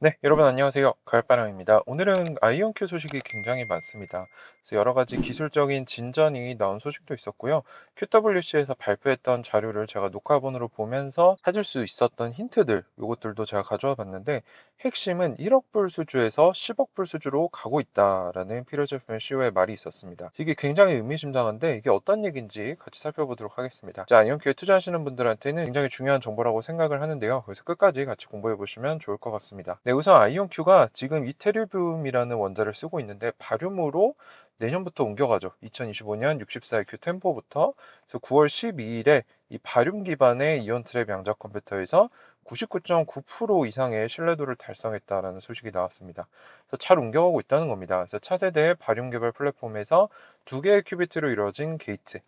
네, 여러분 안녕하세요. 가을바람입니다. 오늘은 아이온큐 소식이 굉장히 많습니다. 그래서 여러 가지 기술적인 진전이 나온 소식도 있었고요. QWC에서 발표했던 자료를 제가 녹화본으로 보면서 찾을 수 있었던 힌트들, 이것들도 제가 가져와 봤는데, 핵심은 1억 불 수주에서 10억 불 수주로 가고 있다라는 필요제품 CEO의 말이 있었습니다. 이게 굉장히 의미심장한데, 이게 어떤 얘기인지 같이 살펴보도록 하겠습니다. 자, 아이온큐에 투자하시는 분들한테는 굉장히 중요한 정보라고 생각을 하는데요. 그래서 끝까지 같이 공부해 보시면 좋을 것 같습니다. 네, 우선 아이온큐가 지금 이테리움이라는 원자를 쓰고 있는데 바륨으로 내년부터 옮겨가죠. 2025년 64EQ 템포부터. 그래서 9월 12일에 이 바륨 기반의 이온 트랩 양자 컴퓨터에서 99.9% 이상의 신뢰도를 달성했다라는 소식이 나왔습니다. 그래서 잘 옮겨가고 있다는 겁니다. 그래서 차세대 바륨 개발 플랫폼에서 두 개의 큐비트로 이루어진 게이트.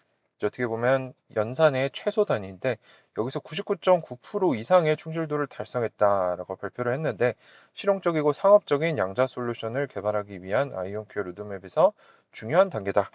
어떻게 보면 연산의 최소 단위인데 여기서 99.9% 이상의 충실도를 달성했다라고 발표를 했는데 실용적이고 상업적인 양자 솔루션을 개발하기 위한 아이온큐 로드맵에서 중요한 단계다.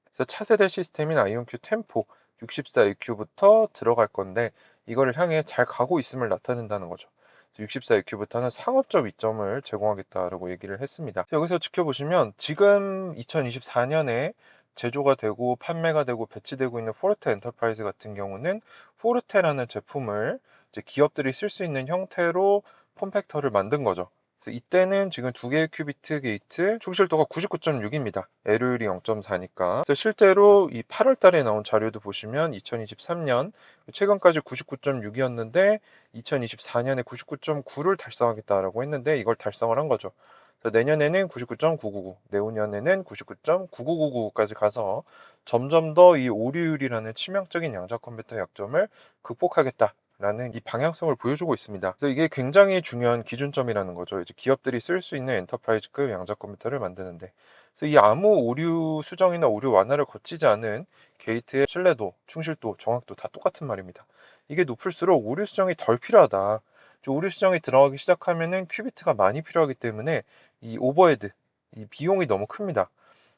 그래서 차세대 시스템인 아이온큐 템포 64EQ부터 들어갈 건데 이거를 향해 잘 가고 있음을 나타낸다는 거죠. 64EQ부터는 상업적 이점을 제공하겠다라고 얘기를 했습니다. 여기서 지켜보시면 지금 2024년에 제조가 되고 판매가 되고 배치되고 있는 포르테 엔터프라이즈 같은 경우는 포르테라는 제품을 이제 기업들이 쓸 수 있는 형태로 폼팩터를 만든 거죠. 그래서 이때는 지금 두 개의 큐비트 게이트 충실도가 99.6입니다. L율이 0.4니까. 그래서 실제로 이 8월 달에 나온 자료도 보시면 2023년 최근까지 99.6이었는데 2024년에 99.9를 달성하겠다라고 했는데 이걸 달성을 한 거죠. 그래서 내년에는 99.999, 내후년에는 99.9999까지 가서 점점 더 이 오류율이라는 치명적인 양자 컴퓨터 약점을 극복하겠다. 라는 이 방향성을 보여주고 있습니다. 그래서 이게 굉장히 중요한 기준점이라는 거죠. 이제 기업들이 쓸 수 있는 엔터프라이즈급 양자 컴퓨터를 만드는데. 그래서 이 아무 오류 수정이나 오류 완화를 거치지 않은 게이트의 신뢰도, 충실도, 정확도 다 똑같은 말입니다. 이게 높을수록 오류 수정이 덜 필요하다. 오류 수정이 들어가기 시작하면은 큐비트가 많이 필요하기 때문에 이 오버헤드, 이 비용이 너무 큽니다.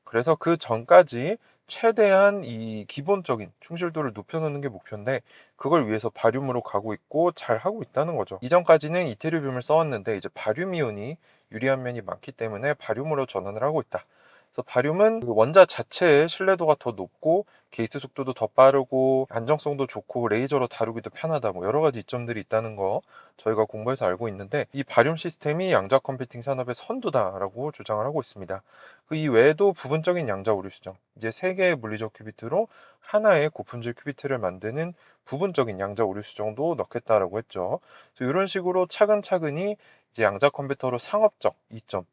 그래서 그 전까지 최대한 이 기본적인 충실도를 높여놓는 게 목표인데 그걸 위해서 바륨으로 가고 있고 잘 하고 있다는 거죠. 이전까지는 이테리움을 써왔는데 이제 바륨 이온이 유리한 면이 많기 때문에 바륨으로 전환을 하고 있다. 그래서 바륨은 그 원자 자체의 신뢰도가 더 높고 게이트 속도도 더 빠르고 안정성도 좋고 레이저로 다루기도 편하다, 뭐 여러 가지 이점들이 있다는 거 저희가 공부해서 알고 있는데 이 바륨 시스템이 양자 컴퓨팅 산업의 선두다라고 주장을 하고 있습니다. 그 이외에도 부분적인 양자 오류 수정, 이제 세 개의 물리적 큐비트로 하나의 고품질 큐비트를 만드는 부분적인 양자 오류 수정도 넣겠다라고 했죠. 그래서 이런 식으로 차근차근히 이제 양자 컴퓨터로 상업적 이점,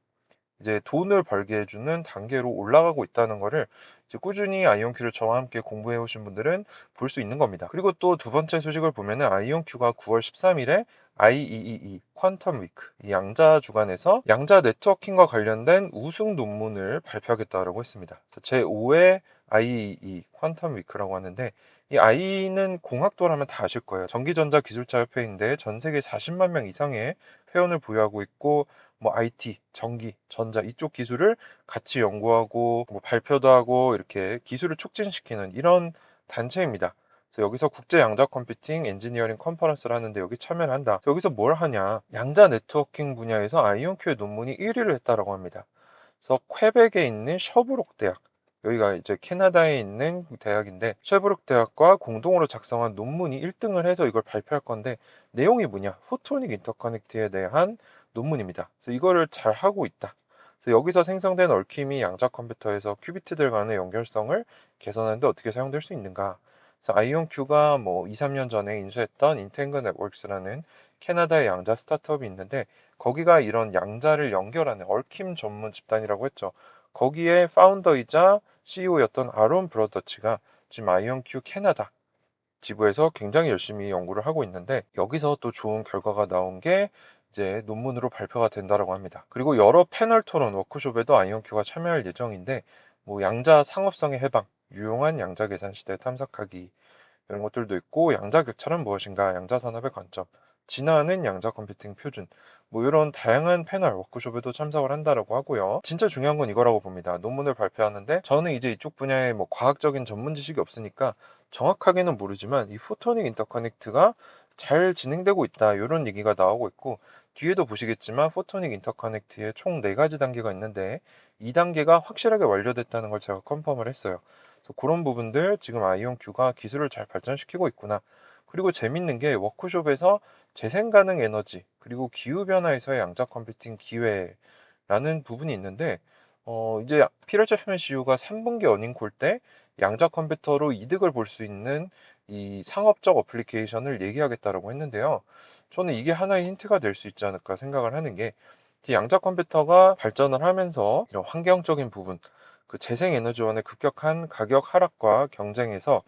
이제 돈을 벌게 해주는 단계로 올라가고 있다는 거를 이제 꾸준히 아이온큐를 저와 함께 공부해 오신 분들은 볼 수 있는 겁니다. 그리고 또 두 번째 소식을 보면은 아이온큐가 9월 13일에 IEEE 퀀텀 위크, 이 양자 주간에서 양자 네트워킹과 관련된 우승 논문을 발표하겠다라고 했습니다. 제5회 IEEE 퀀텀 위크라고 하는데 이 IEEE는 공학도라면 다 아실 거예요. 전기전자 기술자 협회인데 전 세계 40만 명 이상의 회원을 보유하고 있고 뭐 IT, 전기, 전자 이쪽 기술을 같이 연구하고 뭐 발표도 하고 이렇게 기술을 촉진시키는 이런 단체입니다. 그래서 여기서 국제 양자 컴퓨팅 엔지니어링 컨퍼런스를 하는데 여기 참여를 한다. 여기서 뭘 하냐? 양자 네트워킹 분야에서 아이온큐의 논문이 1위를 했다라고 합니다. 그래서 퀘벡에 있는 셔브록 대학, 여기가 이제 캐나다에 있는 대학인데 쉐브록 대학과 공동으로 작성한 논문이 1등을 해서 이걸 발표할 건데 내용이 뭐냐? 포토닉 인터커넥트에 대한 논문입니다. 그래서 이거를 잘 하고 있다. 그래서 여기서 생성된 얽힘이 양자 컴퓨터에서 큐비트들 간의 연결성을 개선하는데 어떻게 사용될 수 있는가? 그래서 아이온큐가 뭐 2, 3년 전에 인수했던 인탱글 네트워크스라는 캐나다의 양자 스타트업이 있는데 거기가 이런 양자를 연결하는 얽힘 전문 집단이라고 했죠. 거기에 파운더이자 CEO였던 아론 브러더치가 지금 아이온큐 캐나다 지부에서 굉장히 열심히 연구를 하고 있는데 여기서 또 좋은 결과가 나온 게 이제 논문으로 발표가 된다라고 합니다. 그리고 여러 패널 토론 워크숍에도 아이온큐가 참여할 예정인데 뭐 양자 상업성의 해방, 유용한 양자 계산 시대 탐색하기 이런 것들도 있고 양자 격차는 무엇인가, 양자 산업의 관점, 진화하는 양자 컴퓨팅 표준, 뭐 이런 다양한 패널 워크숍에도 참석을 한다라고 하고요. 진짜 중요한 건 이거라고 봅니다. 논문을 발표하는데 저는 이제 이쪽 분야에 뭐 과학적인 전문 지식이 없으니까 정확하게는 모르지만 이 포토닉 인터커넥트가 잘 진행되고 있다 이런 얘기가 나오고 있고 뒤에도 보시겠지만 포토닉 인터커넥트에 총 4가지 단계가 있는데 2단계가 확실하게 완료됐다는 걸 제가 컨펌을 했어요. 그래서 그런 부분들 지금 아이온큐가 기술을 잘 발전시키고 있구나. 그리고 재밌는 게 워크숍에서 재생 가능 에너지 그리고 기후 변화에서의 양자 컴퓨팅 기회라는 부분이 있는데 이제 피럴 제프맨 CEO가 3분기 어닝콜 때 양자 컴퓨터로 이득을 볼 수 있는 이 상업적 어플리케이션을 얘기하겠다라고 했는데요. 저는 이게 하나의 힌트가 될 수 있지 않을까 생각을 하는 게, 이 양자 컴퓨터가 발전을 하면서 이런 환경적인 부분, 그 재생에너지원의 급격한 가격 하락과 경쟁에서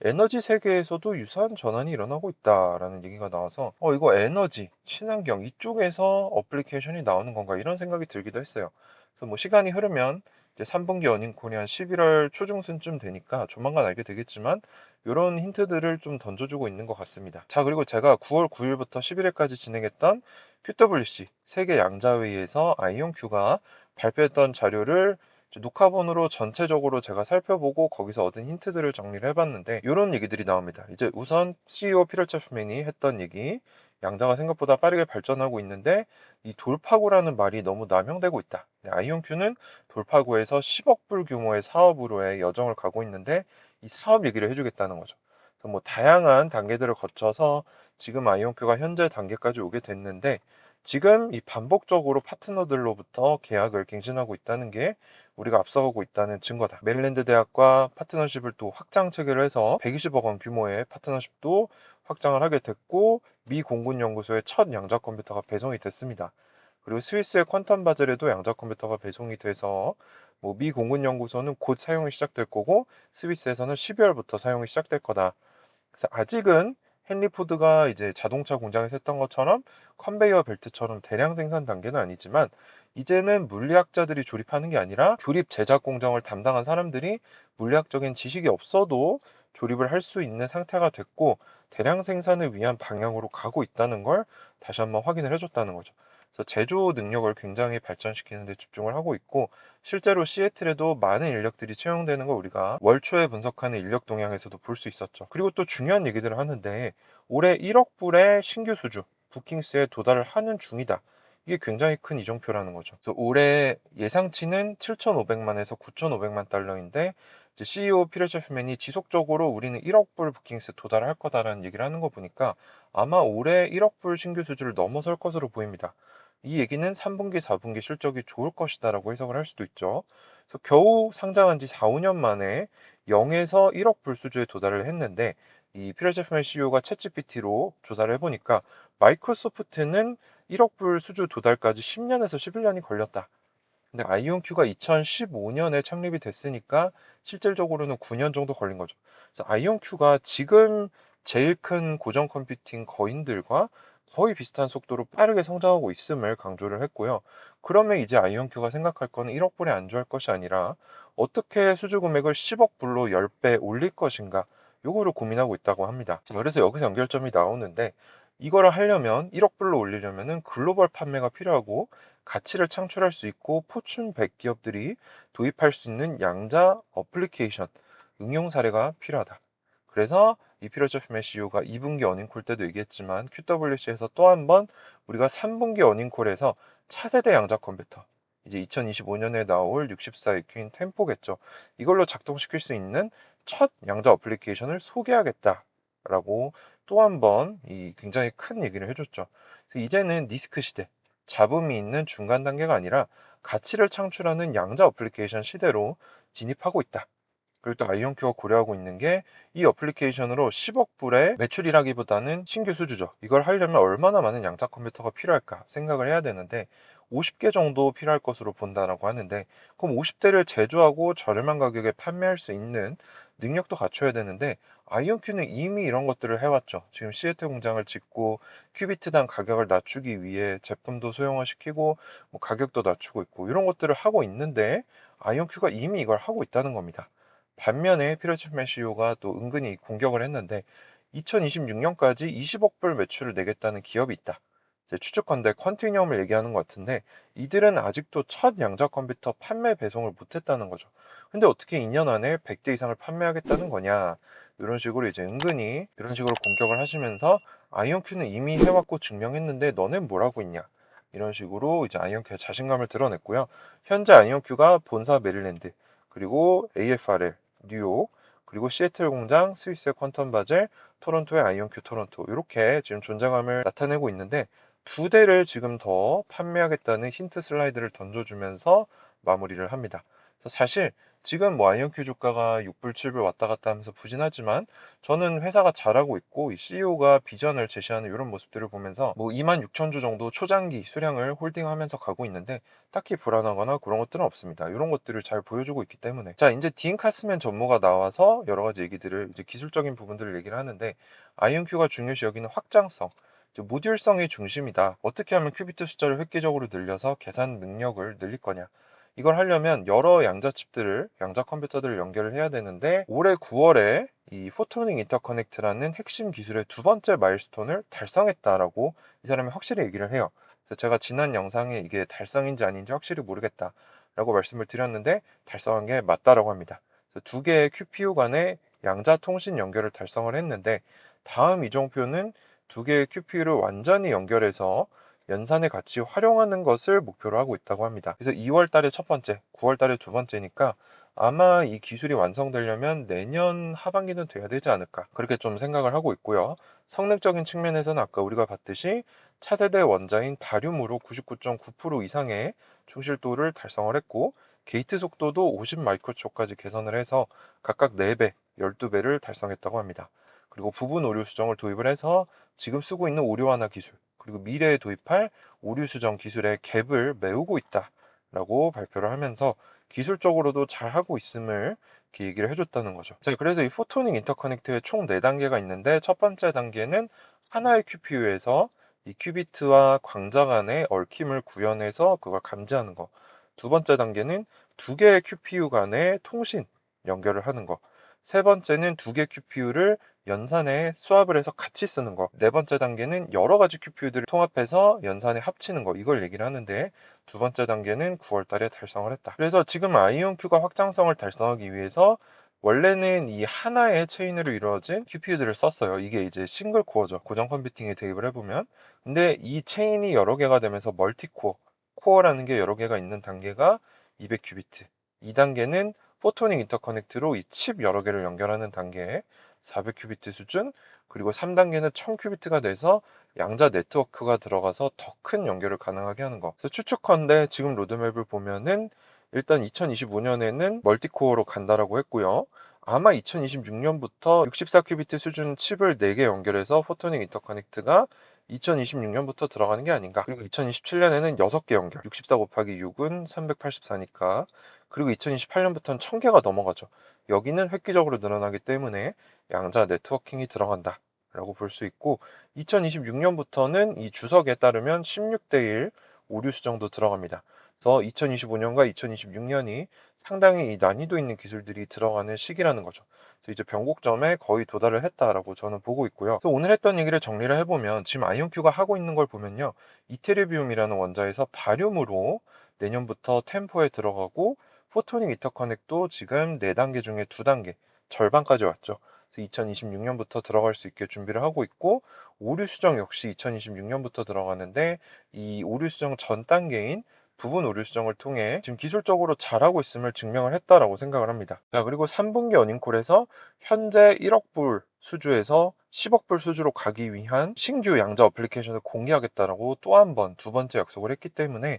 에너지 세계에서도 유사한 전환이 일어나고 있다라는 얘기가 나와서 이거 에너지, 친환경 이쪽에서 어플리케이션이 나오는 건가 이런 생각이 들기도 했어요. 그래서 뭐 시간이 흐르면 이제 3분기 어닝콜이 한 11월 초중순쯤 되니까 조만간 알게 되겠지만 이런 힌트들을 좀 던져주고 있는 것 같습니다. 자, 그리고 제가 9월 9일부터 11일까지 진행했던 QWC 세계 양자회의에서 아이온큐가 발표했던 자료를 녹화본으로 전체적으로 제가 살펴보고 거기서 얻은 힌트들을 정리를 해봤는데 이런 얘기들이 나옵니다. 이제 우선 CEO 피럴 챕맨이 했던 얘기, 양자가 생각보다 빠르게 발전하고 있는데 이 돌파구라는 말이 너무 남용되고 있다. 아이온큐는 돌파구에서 10억 불 규모의 사업으로의 여정을 가고 있는데 이 사업 얘기를 해주겠다는 거죠. 그래서 뭐 다양한 단계들을 거쳐서 지금 아이온큐가 현재 단계까지 오게 됐는데, 지금 이 반복적으로 파트너들로부터 계약을 갱신하고 있다는 게 우리가 앞서가고 있다는 증거다. 메릴랜드 대학과 파트너십을 또 확장 체결을 해서 120억 원 규모의 파트너십도 확장을 하게 됐고, 미 공군 연구소에 첫 양자 컴퓨터가 배송이 됐습니다. 그리고 스위스의 퀀텀 바젤에도 양자 컴퓨터가 배송이 돼서 뭐 미 공군 연구소는 곧 사용이 시작될 거고 스위스에서는 12월부터 사용이 시작될 거다. 그래서 아직은 헨리 포드가 이제 자동차 공장에서 했던 것처럼 컨베이어 벨트처럼 대량 생산 단계는 아니지만, 이제는 물리학자들이 조립하는 게 아니라 조립 제작 공정을 담당한 사람들이 물리학적인 지식이 없어도 조립을 할 수 있는 상태가 됐고 대량 생산을 위한 방향으로 가고 있다는 걸 다시 한번 확인을 해줬다는 거죠. 그래서 제조 능력을 굉장히 발전시키는 데 집중을 하고 있고, 실제로 시애틀에도 많은 인력들이 채용되는 걸 우리가 월초에 분석하는 인력 동향에서도 볼 수 있었죠. 그리고 또 중요한 얘기들을 하는데, 올해 1억 불의 신규 수주 부킹스에 도달을 하는 중이다. 이게 굉장히 큰 이정표라는 거죠. 그래서 올해 예상치는 7,500만에서 9,500만 달러인데, 이제 CEO 피터 제프맨이 지속적으로 우리는 1억 불 부킹스에 도달할 거다라는 얘기를 하는 거 보니까 아마 올해 1억 불 신규 수주를 넘어설 것으로 보입니다. 이 얘기는 3분기, 4분기 실적이 좋을 것이다라고 해석을 할 수도 있죠. 그래서 겨우 상장한 지 4, 5년 만에 0에서 1억 불 수주에 도달을 했는데, 이 피터 제프맨 CEO가 챗GPT로 조사를 해보니까 마이크로소프트는 1억 불 수주 도달까지 10년에서 11년이 걸렸다. 근데 아이온큐가 2015년에 창립이 됐으니까 실질적으로는 9년 정도 걸린 거죠. 그래서 아이온큐가 지금 제일 큰 고전 컴퓨팅 거인들과 거의 비슷한 속도로 빠르게 성장하고 있음을 강조를 했고요. 그러면 이제 아이온큐가 생각할 거는 1억 불에 안주할 것이 아니라 어떻게 수주 금액을 10억 불로 10배 올릴 것인가, 요거를 고민하고 있다고 합니다. 자, 그래서 여기서 연결점이 나오는데, 이거를 하려면 1억 불로 올리려면은 글로벌 판매가 필요하고 가치를 창출할 수 있고 포춘 100 기업들이 도입할 수 있는 양자 어플리케이션 응용 사례가 필요하다. 그래서 이 피터 제프맨 CEO가 2분기 어닝콜 때도 얘기했지만 QWC에서 또 한 번 우리가 3분기 어닝콜에서 차세대 양자 컴퓨터, 이제 2025년에 나올 64EQ인 템포겠죠. 이걸로 작동시킬 수 있는 첫 양자 어플리케이션을 소개하겠다라고 또 한 번 이 굉장히 큰 얘기를 해줬죠. 그래서 이제는 니스크 시대, 잡음이 있는 중간 단계가 아니라 가치를 창출하는 양자 어플리케이션 시대로 진입하고 있다. 그리고 또 아이온큐가 고려하고 있는 게, 이 어플리케이션으로 10억 불의 매출이라기보다는 신규 수주죠. 이걸 하려면 얼마나 많은 양자 컴퓨터가 필요할까 생각을 해야 되는데 50개 정도 필요할 것으로 본다라고 하는데, 그럼 50대를 제조하고 저렴한 가격에 판매할 수 있는 능력도 갖춰야 되는데 아이온큐는 이미 이런 것들을 해왔죠. 지금 시애틀 공장을 짓고 큐비트당 가격을 낮추기 위해 제품도 소형화시키고 뭐 가격도 낮추고 있고 이런 것들을 하고 있는데 아이온큐가 이미 이걸 하고 있다는 겁니다. 반면에 피터치맨 CEO가 또 은근히 공격을 했는데 2026년까지 20억 불 매출을 내겠다는 기업이 있다. 이제 추측컨대 컨티니엄을 얘기하는 것 같은데, 이들은 아직도 첫 양자 컴퓨터 판매 배송을 못했다는 거죠. 근데 어떻게 2년 안에 100대 이상을 판매하겠다는 거냐, 이런 식으로 이제 은근히 이런 식으로 공격을 하시면서 아이온큐는 이미 해왔고 증명했는데 너넨 뭘 하고 있냐, 이런 식으로 이제 아이온큐의 자신감을 드러냈고요. 현재 아이온큐가 본사 메릴랜드, 그리고 AFRL 뉴욕, 그리고 시애틀 공장, 스위스의 퀀텀 바젤, 토론토의 아이온큐 토론토, 이렇게 지금 존재감을 나타내고 있는데, 두 대를 지금 더 판매하겠다는 힌트 슬라이드를 던져주면서 마무리를 합니다. 그래서 사실 지금 뭐 아이온큐 주가가 6불, 7불 왔다 갔다 하면서 부진하지만, 저는 회사가 잘하고 있고 이 CEO가 비전을 제시하는 이런 모습들을 보면서 뭐 26,000주 정도 초장기 수량을 홀딩하면서 가고 있는데, 딱히 불안하거나 그런 것들은 없습니다. 이런 것들을 잘 보여주고 있기 때문에. 자, 이제 딘 카스맨 전무가 나와서 여러 가지 얘기들을, 이제 기술적인 부분들을 얘기를 하는데, 아이온큐가 중요시 여기는 확장성, 모듈성이 중심이다. 어떻게 하면 큐비트 숫자를 획기적으로 늘려서 계산 능력을 늘릴 거냐. 이걸 하려면 여러 양자 칩들을, 양자 컴퓨터들을 연결을 해야 되는데, 올해 9월에 이 포토닉 인터커넥트라는 핵심 기술의 두 번째 마일스톤을 달성했다라고 이 사람이 확실히 얘기를 해요. 그래서 제가 지난 영상에 이게 달성인지 아닌지 확실히 모르겠다라고 말씀을 드렸는데, 달성한 게 맞다라고 합니다. 그래서 두 개의 QPU 간의 양자 통신 연결을 달성을 했는데, 다음 이정표는 두 개의 QPU를 완전히 연결해서 연산에 같이 활용하는 것을 목표로 하고 있다고 합니다. 그래서 2월 달에 첫 번째, 9월 달에 두 번째니까 아마 이 기술이 완성되려면 내년 하반기는 돼야 되지 않을까, 그렇게 좀 생각을 하고 있고요. 성능적인 측면에서는 아까 우리가 봤듯이 차세대 원자인 바륨으로 99.9% 이상의 충실도를 달성을 했고, 게이트 속도도 50 마이크로초까지 개선을 해서 각각 4배, 12배를 달성했다고 합니다. 그리고 부분 오류 수정을 도입을 해서 지금 쓰고 있는 오류 완화 기술, 그리고 미래에 도입할 오류 수정 기술의 갭을 메우고 있다라고 발표를 하면서 기술적으로도 잘하고 있음을 이렇게 얘기를 해줬다는 거죠. 자, 그래서 이 포토닉 인터커넥트에 총 4단계가 있는데, 첫 번째 단계는 하나의 QPU에서 이 큐비트와 광자 간의 얽힘을 구현해서 그걸 감지하는 거. 두 번째 단계는 두 개의 QPU 간의 통신 연결을 하는 거. 세 번째는 두 개의 QPU를 연산에 수합을 해서 같이 쓰는 거. 네 번째 단계는 여러 가지 QPU들을 통합해서 연산에 합치는 거. 이걸 얘기를 하는데, 두 번째 단계는 9월 달에 달성을 했다. 그래서 지금 아이온큐가 확장성을 달성하기 위해서 원래는 이 하나의 체인으로 이루어진 QPU들을 썼어요. 이게 이제 싱글 코어죠. 고정 컴퓨팅에 대입을 해보면. 근데 이 체인이 여러 개가 되면서 멀티코어, 코어라는 게 여러 개가 있는 단계가 200큐비트. 2단계는 포토닉 인터커넥트로 이 칩 여러 개를 연결하는 단계 400큐비트 수준, 그리고 3단계는 1000큐비트가 돼서 양자 네트워크가 들어가서 더 큰 연결을 가능하게 하는 거. 그래서 추측컨대 지금 로드맵을 보면은 일단 2025년에는 멀티코어로 간다라고 했고요. 아마 2026년부터 64큐비트 수준 칩을 4개 연결해서 포토닉 인터커넥트가 2026년부터 들어가는 게 아닌가. 그리고 2027년에는 6개 연결. 64 곱하기 6은 384니까. 그리고 2028년부터는 1000개가 넘어가죠. 여기는 획기적으로 늘어나기 때문에 양자 네트워킹이 들어간다 라고 볼 수 있고, 2026년부터는 이 주석에 따르면 16대 1 오류 수정도 들어갑니다. 그래서 2025년과 2026년이 상당히 이 난이도 있는 기술들이 들어가는 시기라는 거죠. 그래서 이제 변곡점에 거의 도달을 했다라고 저는 보고 있고요. 그래서 오늘 했던 얘기를 정리를 해보면, 지금 아이온큐가 하고 있는 걸 보면요, 이테리비움이라는 원자에서 바륨으로 내년부터 템포에 들어가고, 포토닉 인터커넥도 지금 4단계 중에 2단계, 절반까지 왔죠. 그래서 2026년부터 들어갈 수 있게 준비를 하고 있고, 오류 수정 역시 2026년부터 들어가는데, 이 오류 수정 전 단계인 부분 오류 수정을 통해 지금 기술적으로 잘하고 있음을 증명을 했다라고 생각을 합니다. 자, 그리고 3분기 어닝콜에서 현재 1억 불 수주에서 10억 불 수주로 가기 위한 신규 양자 어플리케이션을 공개하겠다라고 또 한 번, 두 번째 약속을 했기 때문에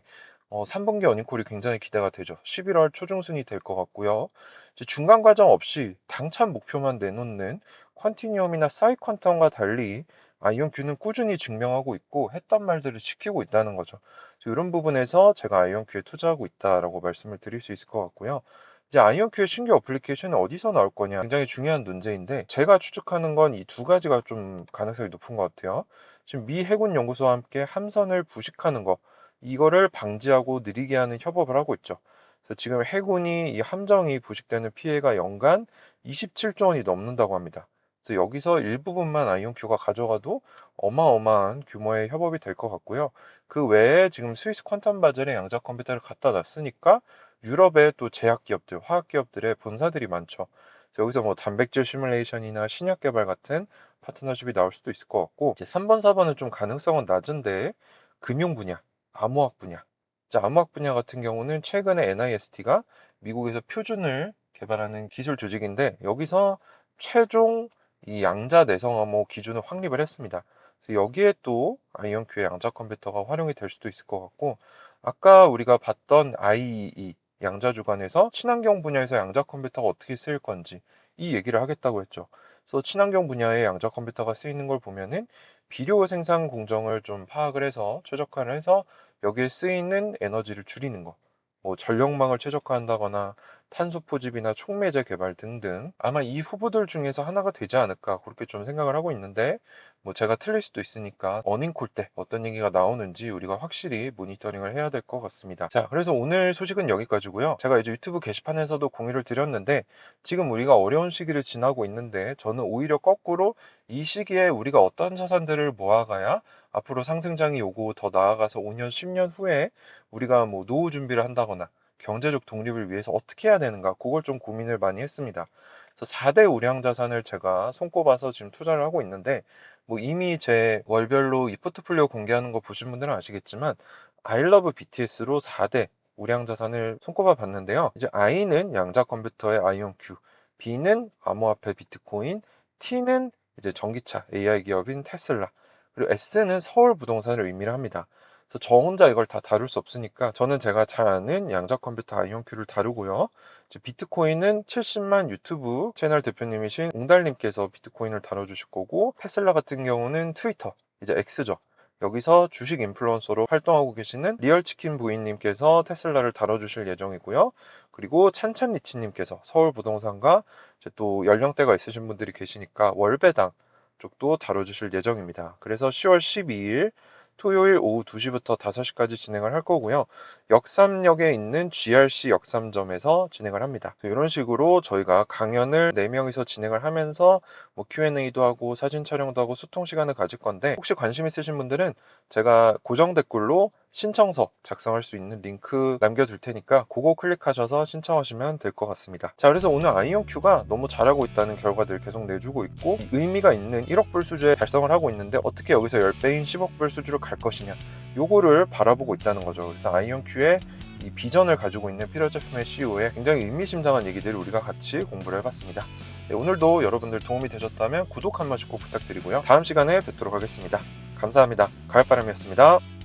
3분기 어닝콜이 굉장히 기대가 되죠. 11월 초중순이 될 것 같고요. 이제 중간 과정 없이 당찬 목표만 내놓는 컨티니엄이나 사이퀀텀과 달리 아이온큐는 꾸준히 증명하고 있고 했던 말들을 지키고 있다는 거죠. 이런 부분에서 제가 아이온큐에 투자하고 있다라고 말씀을 드릴 수 있을 것 같고요. 이제 아이온큐의 신규 어플리케이션은 어디서 나올 거냐, 굉장히 중요한 논제인데, 제가 추측하는 건 이 두 가지가 좀 가능성이 높은 것 같아요. 지금 미 해군 연구소와 함께 함선을 부식하는 거, 이거를 방지하고 느리게 하는 협업을 하고 있죠. 그래서 지금 해군이 이 함정이 부식되는 피해가 연간 27조 원이 넘는다고 합니다. 그래서 여기서 일부분만 아이온큐가 가져가도 어마어마한 규모의 협업이 될 것 같고요. 그 외에 지금 스위스 퀀텀 바젤에 양자 컴퓨터를 갖다 놨으니까 유럽의 또 제약 기업들, 화학 기업들의 본사들이 많죠. 그래서 여기서 뭐 단백질 시뮬레이션이나 신약 개발 같은 파트너십이 나올 수도 있을 것 같고, 이제 3번, 4번은 좀 가능성은 낮은데 금융 분야, 암호학 분야. 자, 암호학 분야 같은 경우는 최근에 NIST가 미국에서 표준을 개발하는 기술 조직인데 여기서 최종 이 양자 내성 암호 기준을 확립을 했습니다. 그래서 여기에 또 아이온큐의 양자 컴퓨터가 활용이 될 수도 있을 것 같고, 아까 우리가 봤던 IEE 양자 주간에서 친환경 분야에서 양자 컴퓨터가 어떻게 쓰일 건지 이 얘기를 하겠다고 했죠. 그래서 친환경 분야에 양자 컴퓨터가 쓰이는 걸 보면은 비료 생산 공정을 좀 파악을 해서 최적화를 해서 여기에 쓰이는 에너지를 줄이는 거, 뭐 전력망을 최적화한다거나 탄소 포집이나 촉매제 개발 등등, 아마 이 후보들 중에서 하나가 되지 않을까 그렇게 좀 생각을 하고 있는데, 뭐 제가 틀릴 수도 있으니까 어닝콜 때 어떤 얘기가 나오는지 우리가 확실히 모니터링을 해야 될 것 같습니다. 자, 그래서 오늘 소식은 여기까지고요. 제가 이제 유튜브 게시판에서도 공유를 드렸는데 지금 우리가 어려운 시기를 지나고 있는데 저는 오히려 거꾸로 이 시기에 우리가 어떤 자산들을 모아가야 앞으로 상승장이 오고 더 나아가서 5년, 10년 후에 우리가 뭐 노후 준비를 한다거나 경제적 독립을 위해서 어떻게 해야 되는가, 그걸 좀 고민을 많이 했습니다. 그래서 4대 우량 자산을 제가 손꼽아서 지금 투자를 하고 있는데, 뭐 이미 제 월별로 이 포트폴리오 공개하는 거 보신 분들은 아시겠지만 I love BTS로 4대 우량 자산을 손꼽아 봤는데요. 이제 I는 양자 컴퓨터의 아이온큐, B는 암호화폐 비트코인, T는 이제 전기차 AI 기업인 테슬라, 그리고 S는 서울 부동산을 의미를 합니다. 그래서 저 혼자 이걸 다 다룰 수 없으니까 저는 제가 잘 아는 양자 컴퓨터 아이온큐를 다루고요. 이제 비트코인은 70만 유튜브 채널 대표님이신 웅달님께서 비트코인을 다뤄주실 거고, 테슬라 같은 경우는 트위터, 이제 X죠. 여기서 주식 인플루언서로 활동하고 계시는 리얼치킨 부인님께서 테슬라를 다뤄주실 예정이고요. 그리고 찬찬리치님께서 서울부동산과 이제 또 연령대가 있으신 분들이 계시니까 월배당 쪽도 다뤄주실 예정입니다. 그래서 10월 12일 토요일 오후 2시부터 5시까지 진행을 할 거고요. 역삼역에 있는 GRC 역삼점에서 진행을 합니다. 이런 식으로 저희가 강연을 4명이서 진행을 하면서 뭐 Q&A도 하고 사진 촬영도 하고 소통 시간을 가질 건데, 혹시 관심 있으신 분들은 제가 고정 댓글로 신청서 작성할 수 있는 링크 남겨둘 테니까 그거 클릭하셔서 신청하시면 될 것 같습니다. 자, 그래서 오늘 아이온큐가 너무 잘하고 있다는 결과들 계속 내주고 있고 의미가 있는 1억 불 수주에 달성을 하고 있는데 어떻게 여기서 10배인 10억 불 수주로 갈 것이냐, 요거를 바라보고 있다는 거죠. 그래서 아이온큐의 이 비전을 가지고 있는 필요제품의 CEO의 굉장히 의미심장한 얘기들을 우리가 같이 공부를 해봤습니다. 네, 오늘도 여러분들 도움이 되셨다면 구독 한 번씩 꼭 부탁드리고요. 다음 시간에 뵙도록 하겠습니다. 감사합니다. 가을바람이었습니다.